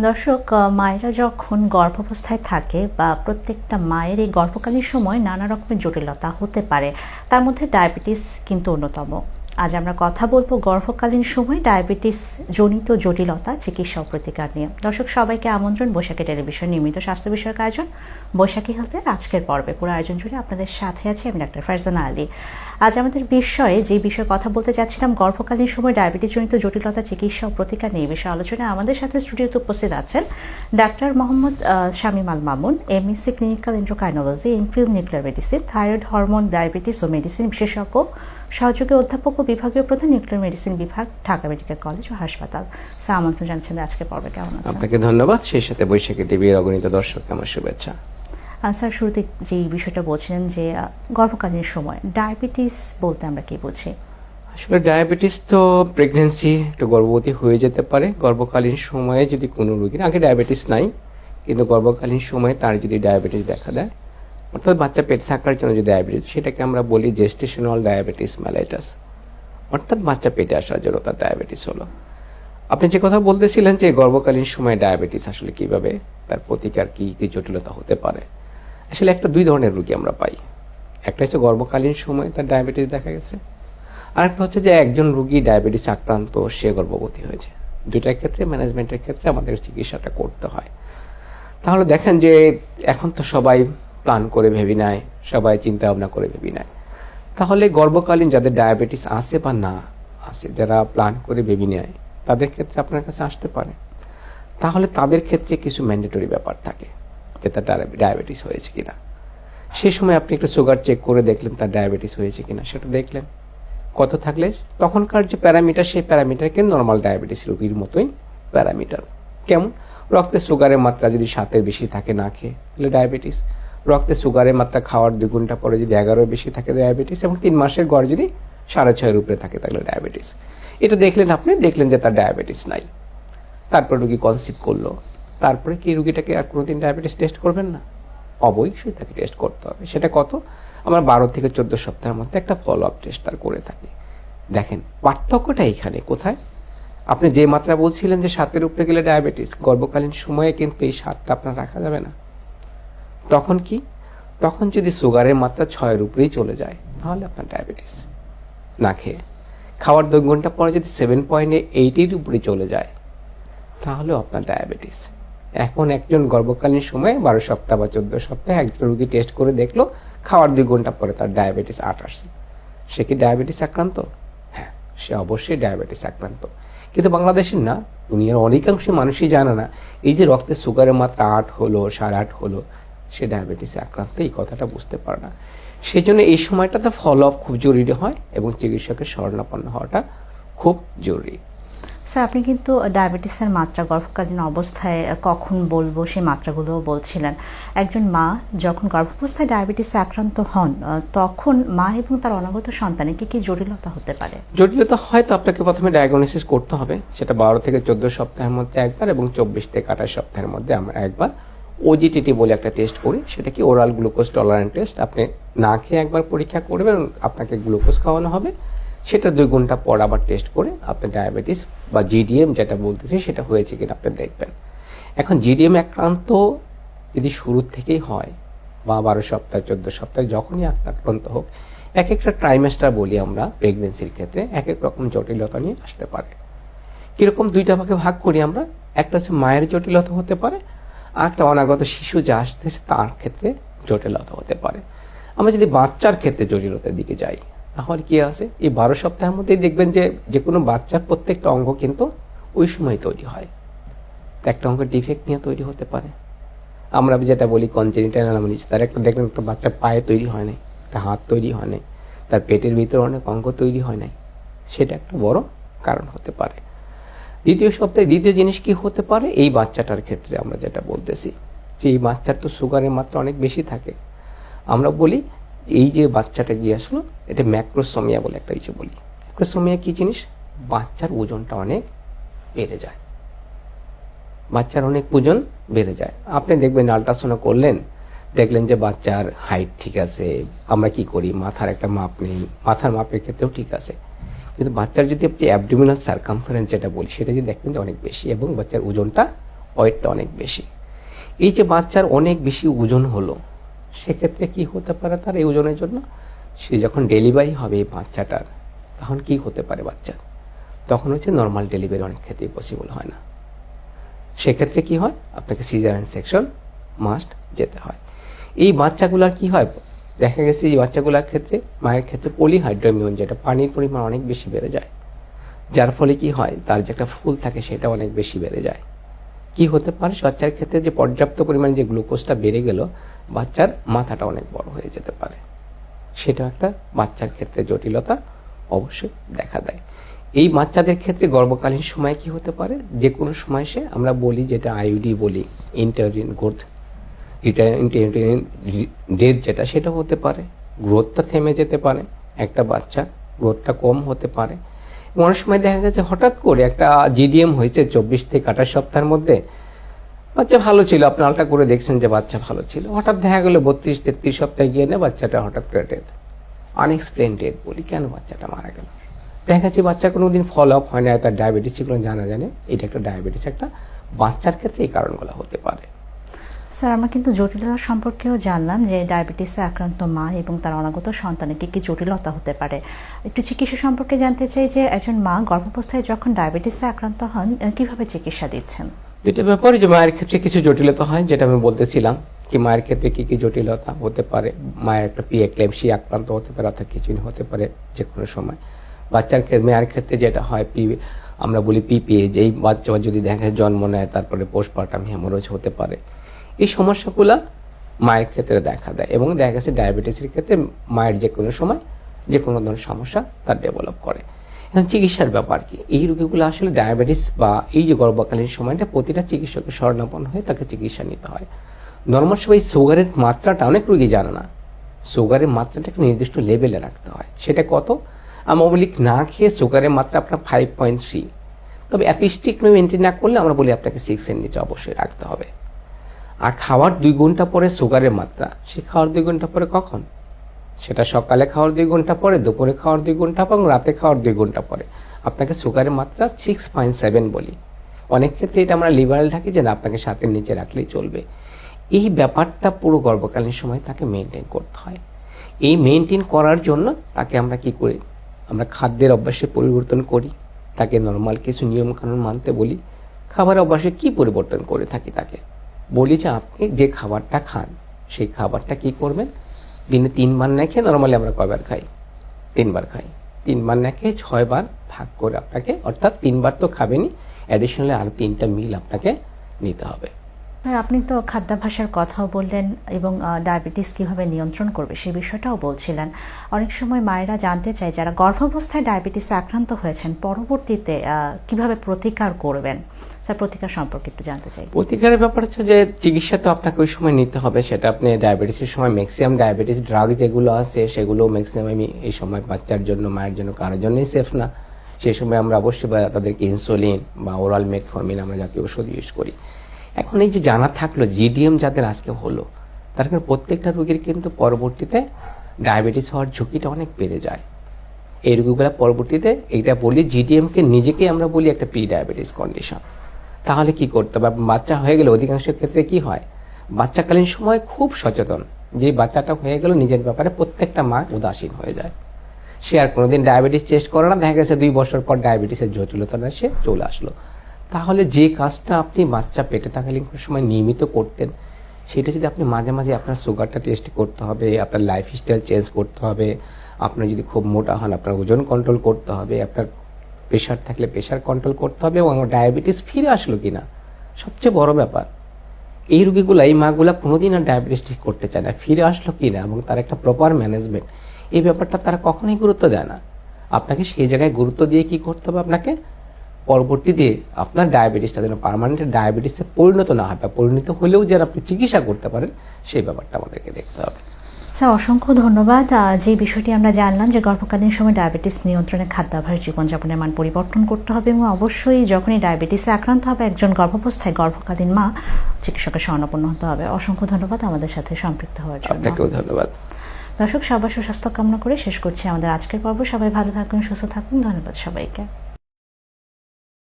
দর্শক, মায়েরা যখন গর্ভাবস্থায় থাকে বা প্রত্যেকটা মায়ের এই গর্ভকালীন সময় নানা রকমের জটিলতা হতে পারে, তার মধ্যে ডায়াবেটিস কিন্তু অন্যতম। আজ আমরা কথা বলবো গর্ভকালীন সময় ডায়াবেটিস জনিত জটিলতা, চিকিৎসা ও প্রতিকার নিয়ে। দর্শক সবাইকে আমন্ত্রণ বৈশাখী টেলিভিশন নিয়মিত স্বাস্থ্য বিষয়ক আয়োজন বৈশাখী হেলথের আজকের পর্বে। পুরো আয়োজন জুড়ে আপনাদের সাথে আছি আমি ডাক্তার ফারজানা আলী। আজ আমাদের যে বিষয়ে কথা বলতে যাচ্ছিলাম, গর্ভকালীন সময় ডায়াবেটিস জনিত জটিলতা, চিকিৎসা ও প্রতিকার নিয়ে বিষয়ে আলোচনায় আমাদের সাথে স্টুডিওতে উপস্থিত আছেন doctor Mohammad Shamim Al Mamun, MSc clinical endocrinology, MPhil nuclear medicine, thyroid hormone, diabetes ও মেডিসিন বিশেষজ্ঞ, সহযোগী অধ্যাপক ও বিভাগীয় প্রধান, নিউক্লিয়ার মেডিসিন বিভাগ, ঢাকা মেডিকেল কলেজ ও হাসপাতাল। স্যার, আমন্ত্রণ জানাচ্ছেন আজকের পর্বে। কেমন আছেন? আপনাকে ধন্যবাদ, সেই সাথে বৈশাখী টিভির অগণিত দর্শককে আমার শুভেচ্ছা। স্যার, শুরুতে যে বিষয়টা বলছিলেন যে গর্ভকালীন সময় ডায়াবেটিস বলতে আমরা কি বুঝি? আসলে ডায়াবেটিস তো প্রেগনেন্সি, একটু গর্ভবতী হয়ে যেতে পারে। গর্ভকালীন সময়ে যদি কোনো রোগীর আগে ডায়াবেটিস নাই, কিন্তু গর্ভকালীন সময়ে তার যদি ডায়াবেটিস দেখা দেয়, অর্থাৎ বাচ্চা পেটে থাকার জন্য যে ডায়াবেটিস, সেটাকে আমরা বলি জেস্টেশনাল ডায়াবেটিস মেলাইটাস, অর্থাৎ বাচ্চা পেটে আসার জন্য তার ডায়াবেটিস হলো। আপনি যে কথা বলতেছিলেন যে গর্ভকালীন সময়ে ডায়াবেটিস আসলে কিভাবে, তার প্রতিকার কি কি জটিলতা হতে পারে। আসলে দুই ধরনের রোগী আমরা পাই। একটা হচ্ছে গর্ভকালীন সময়ে তার ডায়াবেটিস দেখা গেছে, আরেকটা হচ্ছে যে একজন রোগী ডায়াবেটিস আক্রান্ত, সে গর্ভবতী হয়েছে। দুইটার ক্ষেত্রে ম্যানেজমেন্টের ক্ষেত্রে আমাদের চিকিৎসাটা করতে হয়। তাহলে দেখেন যে এখন তো সবাই প্ল্যান করে ভেবে নেয়, সবাই চিন্তা ভাবনা করে ভেবে নেয়। তাহলে গর্ভকালীন যাদের ডায়াবেটিস আছে বা না আছে, যারা প্ল্যান করে ভেবে নেয়, তাদের ক্ষেত্রে আপনার কাছে আসতে পারে। তাহলে তাদের ক্ষেত্রে কিছু ম্যান্ডেটরি ব্যাপার থাকে, যে তার ডায়াবেটিস হয়েছে কিনা। সেই সময় আপনি একটু সুগার চেক করে দেখলেন তার ডায়াবেটিস হয়েছে কিনা, সেটা দেখলেন। কত থাকলে তখনকার যে প্যারামিটার, সেই প্যারামিটারকে নর্মাল ডায়াবেটিস রোগীর মতোই প্যারামিটার। কেমন? রক্তে সুগারের মাত্রা যদি 7-এর বেশি থাকে না খেয়ে, তাহলে ডায়াবেটিস। রক্তে সুগারের মাত্রা খাওয়ার 2 ঘন্টা পরে যদি 11-এর বেশি থাকে, ডায়াবেটিস। এবং 3 মাসের গড় যদি 6.5-এর উপরে থাকে, তাহলে ডায়াবেটিস। এটা দেখলেন, আপনি দেখলেন যে তার ডায়াবেটিস নাই। তারপর রুগী কনসিভ করলো, তারপরে কি রুগীটাকে আর কোনোদিন ডায়াবেটিস টেস্ট করবেন না? অবশ্যই তাকে টেস্ট করতে হবে। সেটা কত? আমরা 12 থেকে 14 সপ্তাহের মধ্যে একটা ফলো আপ টেস্ট তার করে থাকি। দেখেন পার্থক্যটা এখানে কোথায়। আপনি যে মাত্রা বলছিলেন যে 7-এর উপরে গেলে ডায়াবেটিস, গর্ভকালীন সময়ে কিন্তু এই 7টা আপনার রাখা যাবে না। তখন কি? তখন যদি সুগারের মাত্রা 6-এর উপরেই চলে যায়, তাহলে আপনার ডায়াবেটিস। না খেয়ে খাওয়ার 2 ঘন্টা পরে যদি 7.8-এর উপরে চলে যায়, তাহলেও আপনার ডায়াবেটিস। এখন একজন গর্ভকালীন সময়ে 12 সপ্তাহ বা 14 সপ্তাহে একজন রোগী টেস্ট করে দেখলো, খাওয়ার 2 ঘন্টা পরে তার ডায়াবেটিস 8 আসছে। সে কি ডায়াবেটিস আক্রান্ত? হ্যাঁ, সে অবশ্যই ডায়াবেটিস আক্রান্ত। কিন্তু বাংলাদেশের না, দুনিয়ার অনেকাংশ মানুষই জানে না, এই যে রক্তে সুগারের মাত্রা 8 হলো, 8.5 হলো, সে ডায়াবেটিসে আক্রান্ত, এই কথাটা বুঝতে পারে না। সেই জন্য এই সময়টাতে ফলো আপ খুব জরুরি হয় এবং চিকিৎসকের শরণাপন্ন হওয়াটা খুব জরুরি। স্যার, আপনি কিন্তু ডায়াবেটিসের মাত্রা গর্ভকালীন অবস্থায় কখন বলবো সেই মাত্রাগুলোও বলছিলেন। একজন মা যখন গর্ভাবস্থায় ডায়াবেটিসে আক্রান্ত হন, তখন মা এবং তার অনাগত সন্তানে কি কি জটিলতা হতে পারে? জটিলতা হয় তো আপনাকে প্রথমে ডায়াগনোসিস করতে হবে। সেটা 12 থেকে 14 সপ্তাহের মধ্যে একবার এবং 24 থেকে 28 সপ্তাহের মধ্যে আমরা একবার ওজিটিটি বলে একটা টেস্ট করি। সেটা কি ওরাল গ্লুকোজ টলারেন্ট টেস্ট। আপনি না খেয়ে একবার পরীক্ষা করবেন, আপনাকে গ্লুকোজ খাওয়ানো হবে। সেটা 2 ঘন্টা পর আবার টেস্ট করে আপনার ডায়াবেটিস বা জিডিএম যেটা বলতেছি, সেটা হয়েছে কিনা আপনি দেখবেন। এখন জিডিএম আক্রান্ত যদি শুরু থেকেই হয়, বা 12 সপ্তাহ 14 সপ্তাহে যখনই আক্রান্ত হোক, এক একটা ট্রাইমেস্টার বলি আমরা প্রেগনেন্সির ক্ষেত্রে, এক এক রকম জটিলতা নিয়ে আসতে পারে। কিরকম? 2টা ভাগে ভাগ করি আমরা। একটা হচ্ছে মায়ের জটিলতা হতে পারে, আর একটা অনাগত শিশু যা আসতেছে তার ক্ষেত্রে জটিলতা হতে পারে। আমরা যদি বাচ্চার ক্ষেত্রে জটিলতার দিকে যাই, তাহলে কি আছে? এই 12 সপ্তাহের মধ্যেই দেখবেন যে কোনো বাচ্চার প্রত্যেকটা অঙ্গ কিন্তু ওই সময় তৈরি হয়। একটা অঙ্গ ডিফেক্ট নিয়ে তৈরি হতে পারে। আমরা যেটা বলি কনজেনিটাল অ্যানোমালিজ, তার দেখবেন একটা বাচ্চার পায়ে তৈরি হয় নাই, একটা হাত তৈরি হয় নাই, তার পেটের ভিতরে অনেক অঙ্গ তৈরি হয় নাই। সেটা একটা বড় কারণ হতে পারে। দ্বিতীয় জিনিস কি হতে পারে? এই বাচ্চাটার ক্ষেত্রে আমরা যেটা বলতেছি, যে এই বাচ্চার তো সুগারের মাত্রা অনেক বেশি থাকে। আমরা বলি এই যে বাচ্চাটা গিয়ে আসলো, এটা ম্যাক্রোসোমিয়া বলে একটা কিছু বলি। ম্যাক্রোসোমিয়া কি জিনিস? বাচ্চার ওজনটা অনেক বেড়ে যায়। বাচ্চার অনেক ওজন বেড়ে যায়। আপনি দেখবেন আল্ট্রাসাউন্ড করলেন, দেখলেন যে বাচ্চার হাইট ঠিক আছে। আমরা কি করি? মাথার একটা মাপ নেই, মাথার মাপের ক্ষেত্রেও ঠিক আছে। কিন্তু বাচ্চার যদি আপনি অ্যাবডোমিনাল সার্কামফারেন্স যেটা বলি, সেটা যদি দেখবেন যে অনেক বেশি এবং বাচ্চার ওজনটা ওয়েটটা অনেক বেশি। এই যে বাচ্চার অনেক বেশি ওজন হলো, সেক্ষেত্রে কি হতে পারে তার এই ওজনের জন্য? সে যখন ডেলিভারি হবে এই বাচ্চাটার, তখন কি হতে পারে বাচ্চার? তখন হচ্ছে নর্মাল ডেলিভারি অনেক ক্ষেত্রেই পসিবল হয় না। সেক্ষেত্রে কি হয়? আপনাকে সিজারিয়ান সেকশন মাস্ট যেতে হয়। এই বাচ্চাগুলোর কি হয়? দেখা গেছে এই বাচ্চাগুলোর ক্ষেত্রে মায়ের ক্ষেত্রে পলিহাইড্রোমিয়ন, যেটা পানির পরিমাণ অনেক বেশি বেড়ে যায়, যার ফলে কি হয় তার যে একটা ফুল থাকে সেটা অনেক বেশি বেড়ে যায়। কি হতে পারে? বাচ্চার ক্ষেত্রে যে পর্যাপ্ত পরিমাণে যে গ্লুকোজটা বেড়ে গেল, বাচ্চার মাথাটা অনেক বড় হয়ে যেতে পারে। সেটা একটা বাচ্চার ক্ষেত্রে জটিলতা অবশ্যই দেখা দেয়। এই বাচ্চাদের ক্ষেত্রে গর্ভকালীন সময় কি হতে পারে? যে কোনো সময় সে, আমরা বলি যেটা আইইউডি বলি, ইন্টারিন গ্রোথ, ইন্টারিন ডেথ যেটা, সেটা হতে পারে। গ্রোথটা থেমে যেতে পারে, একটা বাচ্চা গ্রোথটা কম হতে পারে। অনেক সময় দেখা গেছে হঠাৎ করে একটা জিডিএম হয়েছে 24 থেকে 28 সপ্তাহের মধ্যে, বাচ্চা ভালো ছিল, আপনি আলট্রা করে দেখছেন যে বাচ্চা ভালো ছিল, হঠাৎ দেখা গেল 32-33 সপ্তাহে গিয়ে না বাচ্চাটা হঠাৎ করে ডেথ, আনএক্সপ্লেন ডেথ বলি। কেন বাচ্চাটা মারা গেল? দেখা যাচ্ছে বাচ্চা কোনোদিন ফলো আপ হয় না, তার ডায়াবেটিস ছিল জানা জানে, এটা একটা ডায়াবেটিস একটা বাচ্চার ক্ষেত্রে এই কারণগুলো হতে পারে। স্যার, আমরা কিন্তু জটিলতা সম্পর্কেও জানলাম যে ডায়াবেটিসে আক্রান্ত মা এবং তার অনাগত সন্তানের কি জটিলতা হতে পারে। একটু চিকিৎসা সম্পর্কে জানতে চাই যে একজন মা গর্ভাবস্থায় যখন ডায়াবেটিসে আক্রান্ত হন, কিভাবে চিকিৎসা দিচ্ছেন? দুটো ব্যাপারে, যে মায়ের ক্ষেত্রে কিছু জটিলতা হয়, যেটা আমি বলতেছিলাম, কি মায়ের ক্ষেত্রে কি জটিলতা হতে পারে। মায়ের একটা প্রিএক্লেম্পসিয়া আক্রান্ত হতে পারে, অর্থাৎ কিছুই হতে পারে যে কোনো সময়। বাচ্চার ক্ষেত্রে, মেয়ের ক্ষেত্রে যেটা হয় আমরা বলি পিপিএ, যেই বাচ্চা যদি দেখা জন্ম নেয় তারপরে পোস্টপার্টাম হেমোরেজ হতে পারে। এই সমস্যাগুলো মায়ের ক্ষেত্রে দেখা দেয়, এবং দেখা গেছে ডায়াবেটিসের ক্ষেত্রে মায়ের যে কোনো সময় যে কোনো ধরনের সমস্যা তার ডেভেলপ করে। এখন চিকিৎসার ব্যাপার কি? এই রোগীগুলো আসলে ডায়াবেটিস বা এই যে গর্ভকালীন সময়টা প্রতিটা চিকিৎসকের শরণাপন্ন হয়ে তাকে চিকিৎসা নিতে হয়। নর্মাল সময় সুগারের মাত্রাটা অনেক রোগী জানে না। সুগারের মাত্রাটা একটা নির্দিষ্ট লেভেলে রাখতে হয়। সেটা কত? আমরা বলি না খেয়ে সুগারের মাত্রা আপনার 5.3, তবে এত স্ট্রিক্টলি মেনটেন না করলে আমরা বলি আপনাকে 6 এর নিচে অবশ্যই রাখতে হবে। আর খাওয়ার 2 ঘন্টা পরে সুগারের মাত্রা, সে খাওয়ার 2 ঘন্টা পরে কখন? সেটা সকালে খাওয়ার 2 ঘন্টা পরে, দুপুরে খাওয়ার 2 ঘন্টা এবং রাতে খাওয়ার 2 ঘন্টা পরে আপনাকে সুগারের মাত্রা 6.7 বলি। অনেক ক্ষেত্রে এটা আমরা লিবারেল থাকি যে না, আপনাকে 7-এর নিচে রাখলেই চলবে। এই ব্যাপারটা পুরো গর্ভকালীন সময় তাকে মেনটেন করতে হয়। এই মেনটেন করার জন্য তাকে আমরা কি করি? আমরা খাদ্যের অভ্যাসে পরিবর্তন করি, তাকে নর্মাল কিছু নিয়মকানুন মানতে বলি। খাবার অভ্যাসে কি পরিবর্তন করে থাকি? তাকে বলি যে আপনি যে খাবারটা খান সেই খাবারটা কি করবেন? দিনে 3 বার না খেয়ে, নর্মালি আমরা কয়বার খাই? 3 বার খাই। 3 বার না খেয়ে 6 বার ভাগ করে আপনাকে, অর্থাৎ 3 বার তো খাবেনই, অ্যাডিশনালি আর 3টা মিল আপনাকে নিতে হবে। স্যার, আপনি তো খাদ্যাভ্যাসের কথাও বললেন এবং ডায়াবেটিস কিভাবে নিয়ন্ত্রণ করবে সেই বিষয়টাও বলছিলেন। অনেক সময় মায়েরা জানতে চায় যারা গর্ভাবস্থায় ডায়াবেটিসে আক্রান্ত হয়েছেন পরবর্তীতে কিভাবে প্রতিকার করবেন। স্যার, প্রতিকার সম্পর্কে একটু জানতে চাই। প্রতিকারের ব্যাপার হচ্ছে যে চিকিৎসা তো আপনাকে ওই সময় নিতে হবে। সেটা আপনি ডায়াবেটিসের সময় ম্যাক্সিমাম ডায়াবেটিস ড্রাগ যেগুলো আছে সেগুলো ম্যাক্সিমাম এই সময় বাচ্চার জন্য, মায়ের জন্য, কারোর জন্যই সেফ না। সেই সময় আমরা অবশ্যই তাদেরকে ইনসুলিন বা ওরাল মেটফর্মিন আমরা জাতীয় ওষুধ ইউজ করি। এখন এই যে জানা থাকলো জিডিএম যাদের আজকে হলো, তার কারণে প্রত্যেকটা রোগীর কিন্তু পরবর্তীতে ডায়াবেটিস হওয়ার ঝুঁকিটা অনেক বেড়ে যায়। এই রোগীগুলো পরবর্তীতে, এইটা বলি জিডিএমকে নিজেকেই আমরা বলি একটা প্রি ডায়াবেটিস কন্ডিশন। তাহলে কি করতে হবে? বাচ্চা হয়ে গেলে অধিকাংশ ক্ষেত্রে কি হয়, বাচ্চাকালীন সময় খুব সচেতন, যে বাচ্চাটা হয়ে গেল নিজের ব্যাপারে প্রত্যেকটা মা উদাসীন হয়ে যায়। সে আর কোনোদিন ডায়াবেটিস টেস্ট করে না। দেখা গেছে 2 বছর পর ডায়াবেটিসের জটিলতা সে চলে আসলো। তাহলে যে কাজটা আপনি বাচ্চা পেটে থাকালীন সময় নিয়মিত করতেন, সেটা যদি আপনি মাঝে মাঝে, আপনার সুগারটা টেস্ট করতে হবে, আপনার লাইফস্টাইল চেঞ্জ করতে হবে, আপনার যদি খুব মোটা হন আপনার ওজন কন্ট্রোল করতে হবে, আপনার প্রেশার থাকলে প্রেশার কন্ট্রোল করতে হবে, এবং আমার ডায়াবেটিস ফিরে আসলো কিনা সবচেয়ে বড় ব্যাপার। এই রোগীগুলো, এই মাগুলা কোনোদিন আর ডায়াবেটিস ঠিক করতে চায় না, ফিরে আসলো কিনা এবং তার একটা প্রপার ম্যানেজমেন্ট, এই ব্যাপারটা তারা কখনোই গুরুত্ব দেয় না। আপনাকে সেই জায়গায় গুরুত্ব দিয়ে কি করতে হবে? আপনাকে পরবর্তীতে আপনার ডায়াবেটিসটা যেন পার্মানেন্ট ডায়াবেটিসে পরিণত না হয়, বা পরিণত হলেও যেন আপনি চিকিৎসা করতে পারেন, সেই ব্যাপারটা আমাদেরকে দেখতে হবে। স্যার, অসংখ্য ধন্যবাদ। যে বিষয়টি আমরা জানলাম যে গর্ভকালীন সময় ডায়াবেটিস নিয়ন্ত্রণে খাদ্যাভ্যাস, জীবনযাপনের মান পরিবর্তন করতে হবে, এবং অবশ্যই যখনই ডায়াবেটিসে আক্রান্ত হবে একজন গর্ভাবস্থায় গর্ভকালীন মা চিকিৎসকের শরণাপন্ন হতে হবে। অসংখ্য ধন্যবাদ আমাদের সাথে সম্পৃক্ত হওয়ার জন্য। আপনাকেও ধন্যবাদ। দর্শক, সবার সুস্বাস্থ্য কামনা করে শেষ করছি আমাদের আজকের পর্ব। সবাই ভালো থাকুন, সুস্থ থাকুন। ধন্যবাদ সবাইকে।